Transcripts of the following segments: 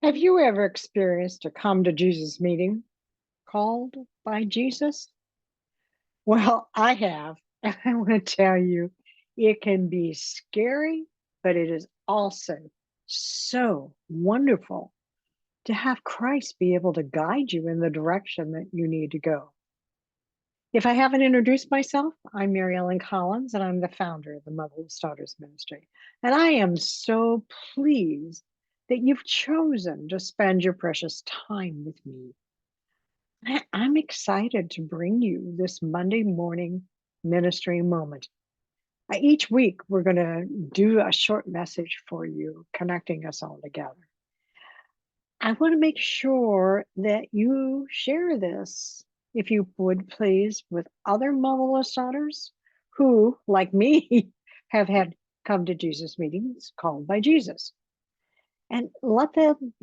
Have you ever experienced a come to Jesus meeting called by Jesus? Well, I have. And I want to tell you, it can be scary, but it is also so wonderful to have Christ be able to guide you in the direction that you need to go. If I haven't introduced myself, I'm Mary Ellen Collins, and I'm the founder of the Motherless Daughters Ministry. And I am so pleased that you've chosen to spend your precious time with me. I'm excited to bring you this Monday morning ministry moment. Each week, we're going to do a short message for you, connecting us all together. I want to make sure that you share this, if you would please, with other motherless daughters who, like me, have had come to Jesus meetings called by Jesus. And let them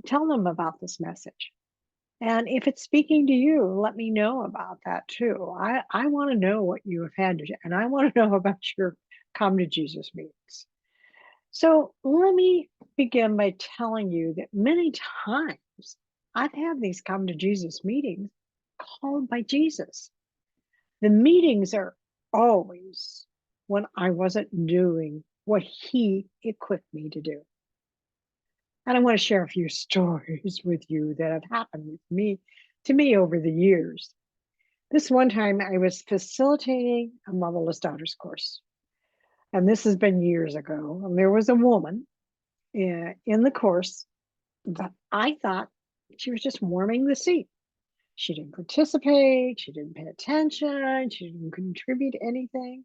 tell them about this message. And if it's speaking to you, let me know about that too. I want to know what you have had to, and I want to know about your come to Jesus meetings. So let me begin by telling you that many times I've had these come to Jesus meetings called by Jesus. The meetings are always when I wasn't doing what he equipped me to do. And I want to share a few stories with you that have happened with me to me over the years. This one time I was facilitating a motherless daughters course. And this has been years ago. And there was a woman in the course that I thought she was just warming the seat. She didn't participate, she didn't pay attention, she didn't contribute anything.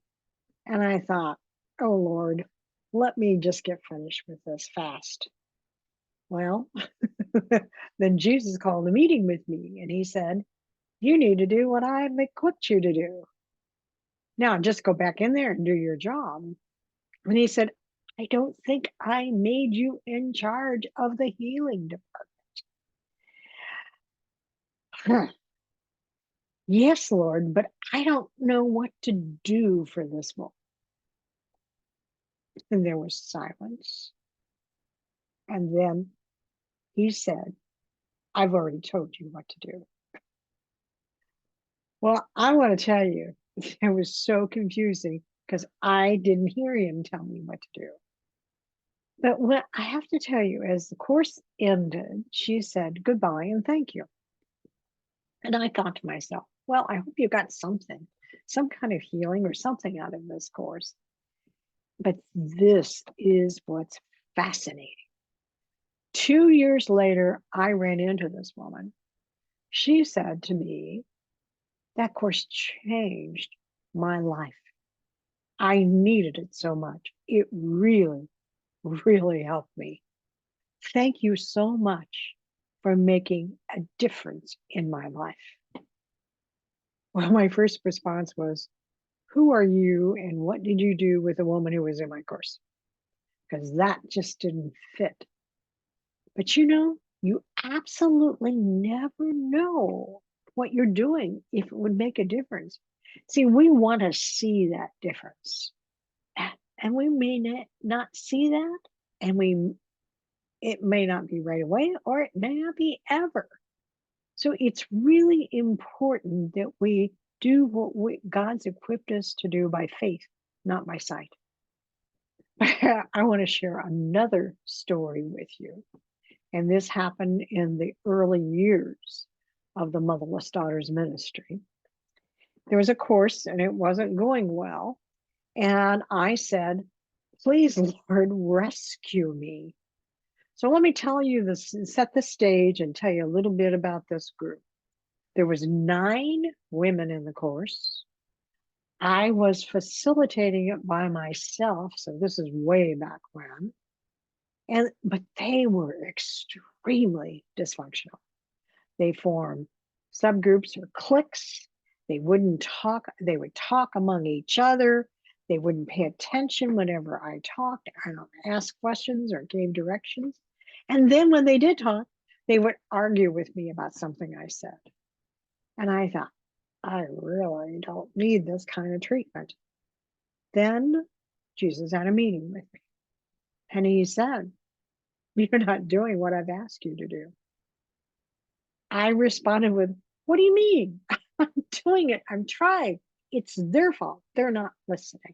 And I thought, oh Lord, let me just get finished with this fast. Well, then Jesus called a meeting with me and he said, you need to do what I've equipped you to do. Now just go back in there and do your job. And he said, I don't think I made you in charge of the healing department. Yes, Lord, but I don't know what to do for this woman. And there was silence. And then he said, I've already told you what to do. Well, I want to tell you, it was so confusing because I didn't hear him tell me what to do. But what I have to tell you, as the course ended, she said goodbye and thank you. And I thought to myself, well, I hope you got something, some kind of healing or something out of this course. But this is what's fascinating. 2 years later, I ran into this woman. She said to me, that course changed my life. I needed it so much. It really, really helped me. Thank you so much for making a difference in my life. Well, my first response was, who are you and what did you do with the woman who was in my course? Because that just didn't fit. But you absolutely never know what you're doing if it would make a difference. See, we want to see that difference. And we may not see that, and it may not be right away, or it may not be ever. So it's really important that we do what God's equipped us to do by faith, not by sight. I want to share another story with you. And this happened in the early years of the Motherless Daughters Ministry. There was a course and it wasn't going well. And I said, please, Lord, rescue me. So let me tell you this, set the stage and tell you a little bit about this group. There was 9 women in the course. I was facilitating it by myself. So this is way back when. But they were extremely dysfunctional. They formed subgroups or cliques. They wouldn't talk. They would talk among each other. They wouldn't pay attention whenever I talked. I don't ask questions or gave directions. And then when they did talk, they would argue with me about something I said. And I thought, I really don't need this kind of treatment. Then Jesus had a meeting with me. And he said, You're not doing what I've asked you to do. I responded with, what do you mean? I'm doing it. I'm trying. It's their fault. They're not listening.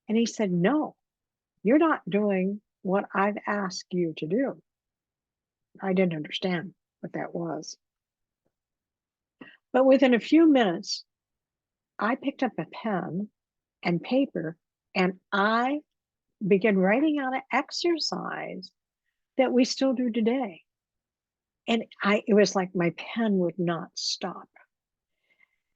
And he said, no, you're not doing what I've asked you to do. I didn't understand what that was. But within a few minutes, I picked up a pen and paper and I began writing out an exercise that we still do today. And it was like my pen would not stop.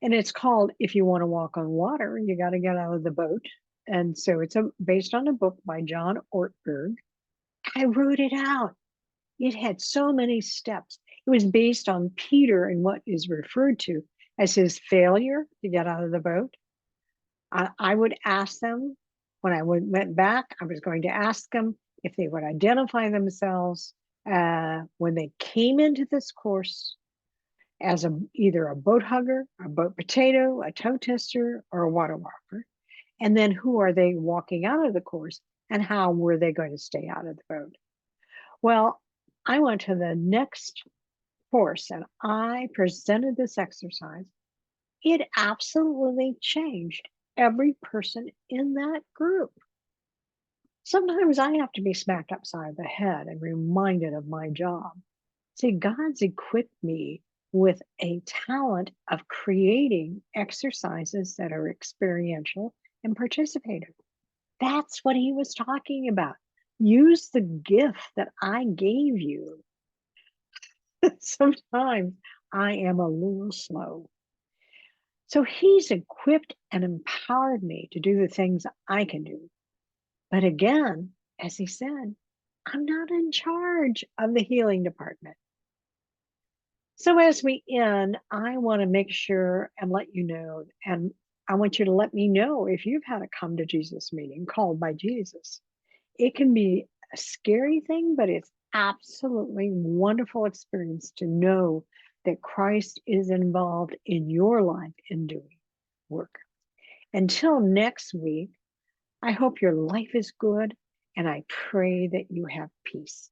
And it's called If You Want to Walk on Water, You Got to Get Out of the Boat. And so it's based on a book by John Ortberg. I wrote it out. It had so many steps. It was based on Peter and what is referred to as his failure to get out of the boat. I would ask them when I went back, I was going to ask them if they would identify themselves when they came into this course as either a boat hugger, a boat potato, a toe tester, or a water walker. And then who are they walking out of the course and how were they going to stay out of the boat? Well, I went to the next course and I presented this exercise. It absolutely changed every person in that group. Sometimes I have to be smacked upside the head and reminded of my job. See, God's equipped me with a talent of creating exercises that are experiential and participative. That's what he was talking about. Use the gift that I gave you. Sometimes I am a little slow. So he's equipped and empowered me to do the things I can do. But again, as he said, I'm not in charge of the healing department. So as we end, I want to make sure and let you know, and I want you to let me know if you've had a come to Jesus meeting called by Jesus. It can be a scary thing, but it's absolutely wonderful experience to know that Christ is involved in your life in doing work. Until next week, I hope your life is good and I pray that you have peace.